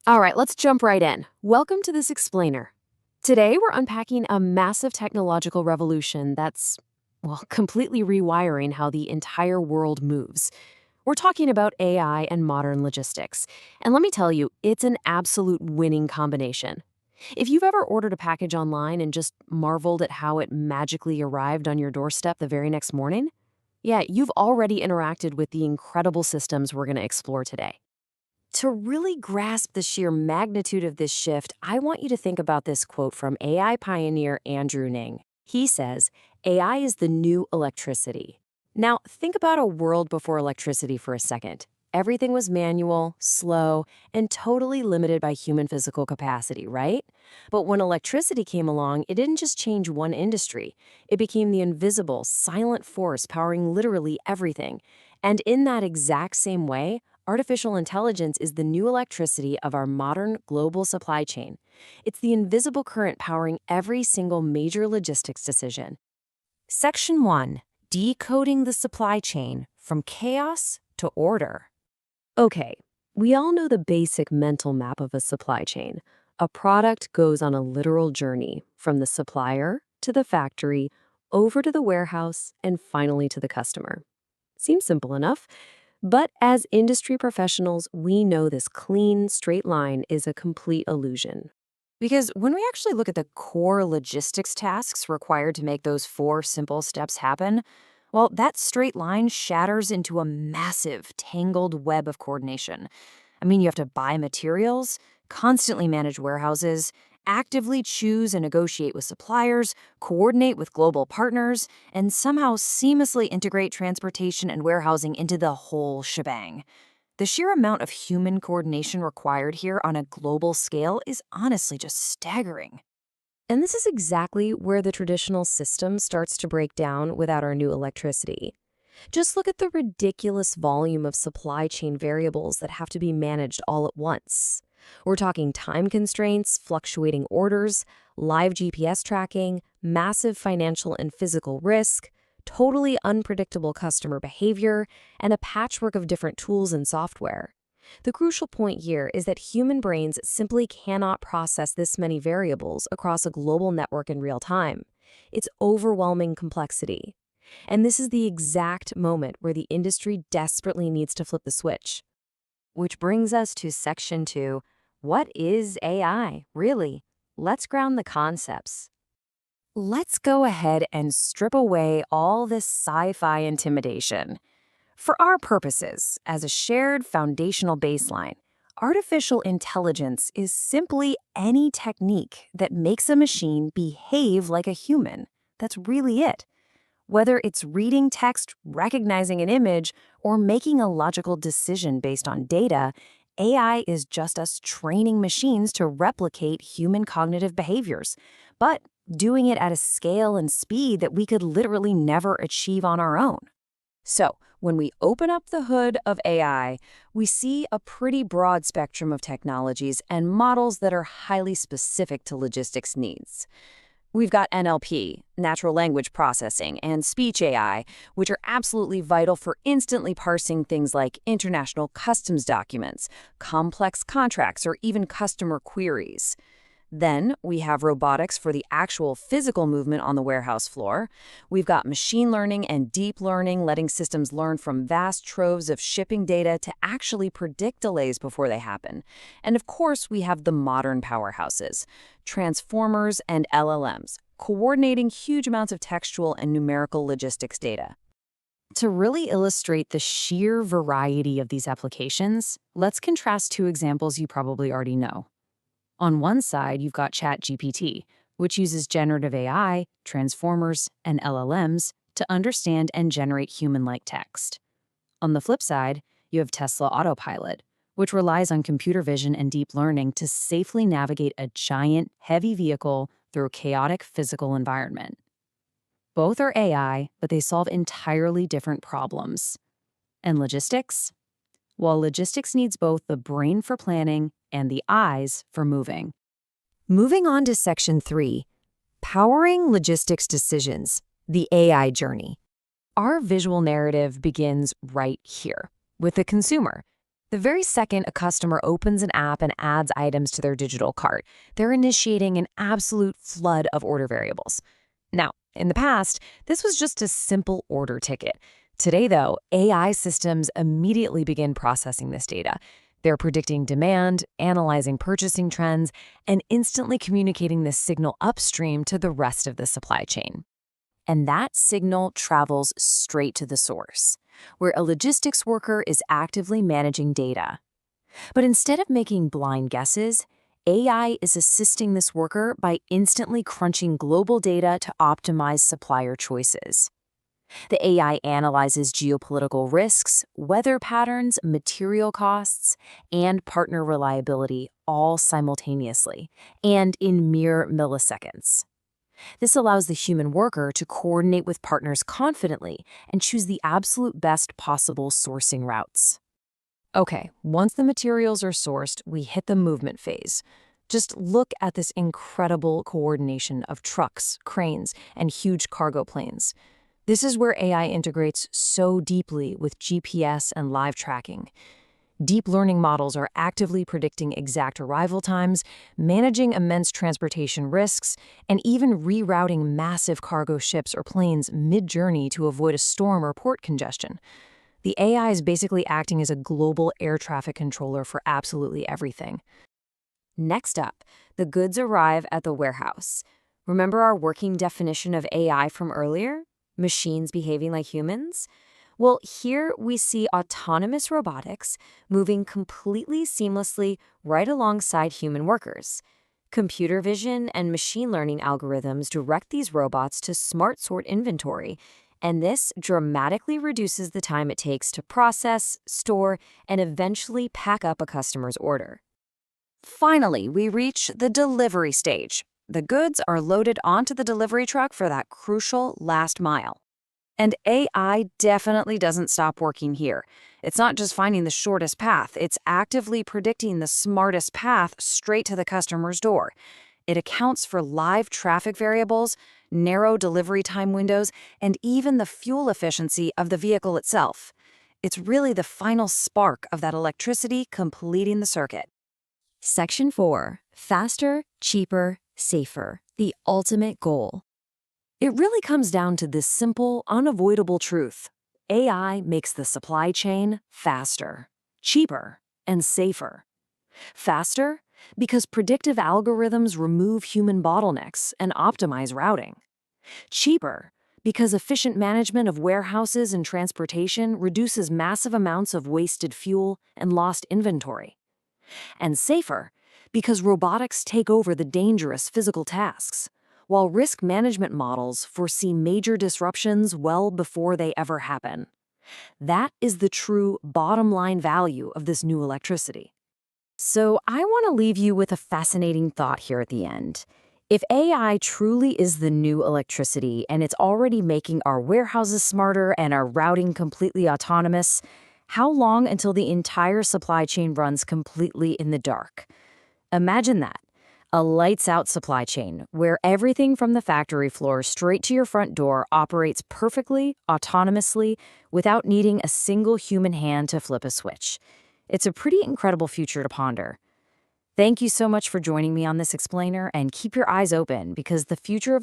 All right, let's jump right in. Welcome to this explainer. Today, we're unpacking a massive technological revolution that's, well, completely rewiring how the entire world moves. We're talking about AI and modern logistics. And let me tell you, it's an absolute winning combination. If you've ever ordered a package online and just marveled at how it magically arrived on your doorstep the very next morning, yeah, you've already interacted with the incredible systems we're going to explore today. To really grasp the sheer magnitude of this shift, I want you to think about this quote from AI pioneer Andrew Ng. He says, AI is the new electricity. Now, think about a world before electricity for a second. Everything was manual, slow, and totally limited by human physical capacity, right? But when electricity came along, it didn't just change one industry. It became the invisible, silent force powering literally everything. And in that exact same way, artificial intelligence is the new electricity of our modern global supply chain. It's the invisible current powering every single major logistics decision. Section 1. Decoding the supply chain from chaos to order. Okay, we all know the basic mental map of a supply chain. A product goes on a literal journey from the supplier to the factory, over to the warehouse, and finally to the customer. Seems simple enough. But as industry professionals, we know this clean, straight line is a complete illusion. Because when we actually look at the core logistics tasks required to make those four simple steps happen, well, that straight line shatters into a massive, tangled web of coordination. I mean, you have to buy materials, constantly manage warehouses, actively choose and negotiate with suppliers, coordinate with global partners, and somehow seamlessly integrate transportation and warehousing into the whole shebang. The sheer amount of human coordination required here on a global scale is honestly just staggering. And this is exactly where the traditional system starts to break down without our new electricity. Just look at the ridiculous volume of supply chain variables that have to be managed all at once. We're talking time constraints, fluctuating orders, live GPS tracking, massive financial and physical risk, totally unpredictable customer behavior, and a patchwork of different tools and software. The crucial point here is that human brains simply cannot process this many variables across a global network in real time. It's overwhelming complexity. And this is the exact moment where the industry desperately needs to flip the switch. Which brings us to Section 2. What is AI, really? Let's ground the concepts. Let's go ahead and strip away all this sci-fi intimidation. For our purposes, as a shared foundational baseline, artificial intelligence is simply any technique that makes a machine behave like a human. That's really it. Whether it's reading text, recognizing an image, or making a logical decision based on data, AI is just us training machines to replicate human cognitive behaviors, but doing it at a scale and speed that we could literally never achieve on our own. So, when we open up the hood of AI, we see a pretty broad spectrum of technologies and models that are highly specific to logistics needs. We've got NLP, natural language processing, and speech AI, which are absolutely vital for instantly parsing things like international customs documents, complex contracts, or even customer queries. Then we have robotics for the actual physical movement on the warehouse floor. We've got machine learning and deep learning, letting systems learn from vast troves of shipping data to actually predict delays before they happen. And of course, we have the modern powerhouses, transformers and LLMs, coordinating huge amounts of textual and numerical logistics data. To really illustrate the sheer variety of these applications, let's contrast two examples you probably already know. On one side, you've got ChatGPT, which uses generative AI, transformers, and LLMs to understand and generate human-like text. On the flip side, you have Tesla Autopilot, which relies on computer vision and deep learning to safely navigate a giant, heavy vehicle through a chaotic physical environment. Both are AI, but they solve entirely different problems. And logistics? Well, logistics needs both the brain for planning and the eyes for moving. Moving on to Section 3, Powering Logistics Decisions, the AI Journey. Our visual narrative begins right here, with the consumer. The very second a customer opens an app and adds items to their digital cart, they're initiating an absolute flood of order variables. Now, in the past, this was just a simple order ticket. Today, though, AI systems immediately begin processing this data. They're predicting demand, analyzing purchasing trends, and instantly communicating this signal upstream to the rest of the supply chain. And that signal travels straight to the source, where a logistics worker is actively managing data. But instead of making blind guesses, AI is assisting this worker by instantly crunching global data to optimize supplier choices. The AI analyzes geopolitical risks, weather patterns, material costs, and partner reliability all simultaneously, and in mere milliseconds. This allows the human worker to coordinate with partners confidently and choose the absolute best possible sourcing routes. Okay, once the materials are sourced, we hit the movement phase. Just look at this incredible coordination of trucks, cranes, and huge cargo planes. This is where AI integrates so deeply with GPS and live tracking. Deep learning models are actively predicting exact arrival times, managing immense transportation risks, and even rerouting massive cargo ships or planes mid-journey to avoid a storm or port congestion. The AI is basically acting as a global air traffic controller for absolutely everything. Next up, the goods arrive at the warehouse. Remember our working definition of AI from earlier? Machines behaving like humans? Well, here we see autonomous robotics moving completely seamlessly right alongside human workers. Computer vision and machine learning algorithms direct these robots to smart sort inventory, and this dramatically reduces the time it takes to process, store, and eventually pack up a customer's order. Finally, we reach the delivery stage. The goods are loaded onto the delivery truck for that crucial last mile. And AI definitely doesn't stop working here. It's not just finding the shortest path, it's actively predicting the smartest path straight to the customer's door. It accounts for live traffic variables, narrow delivery time windows, and even the fuel efficiency of the vehicle itself. It's really the final spark of that electricity completing the circuit. Section 4. Faster, cheaper, safer. The ultimate goal. It really comes down to this simple, unavoidable truth. AI makes the supply chain faster, cheaper, and safer. Faster, because predictive algorithms remove human bottlenecks and optimize routing. Cheaper, because efficient management of warehouses and transportation reduces massive amounts of wasted fuel and lost inventory. And safer, because robotics take over the dangerous physical tasks, while risk management models foresee major disruptions well before they ever happen. That is the true bottom-line value of this new electricity. So I want to leave you with a fascinating thought here at the end. If AI truly is the new electricity and it's already making our warehouses smarter and our routing completely autonomous, how long until the entire supply chain runs completely in the dark? Imagine that. A lights-out supply chain where everything from the factory floor straight to your front door operates perfectly, autonomously, without needing a single human hand to flip a switch. It's a pretty incredible future to ponder. Thank you so much for joining me on this explainer, and keep your eyes open because the future of